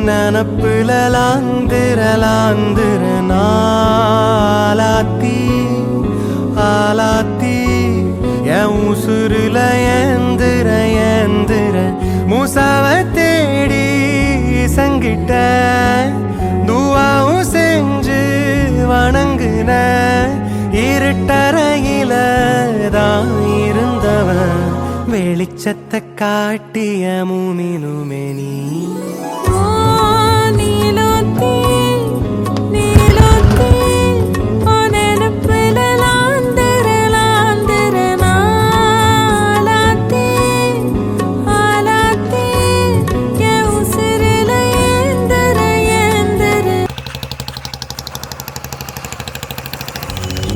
நனப்புல லாந்திர நாளாத்தி ஆலாத்தி என் உசுருல ஏந்திர மூசாவ தேடி சங்கிட்ட துவாவும் செஞ்சு வணங்குன இருட்டறையில தான் இருந்தவன் வெளிச்சத்தை காட்டிய மூமினுமே நீ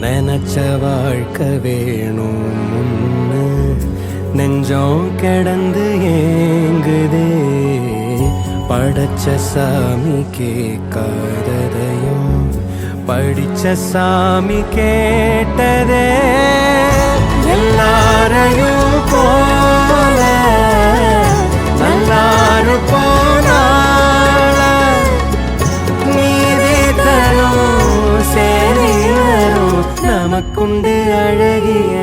நினைச்ச வாழ்க்கை வேணும் முன்னு நெஞ்சம் கிடந்து ஏங்குதே படைச்ச சாமி கேட்காததையும் படிச்ச சாமி கேட்டதே எல்லாரையும் போல நல்லாரும் போனால நீதி தரும் சேரி வரும் நமக்குண்டு அழகிய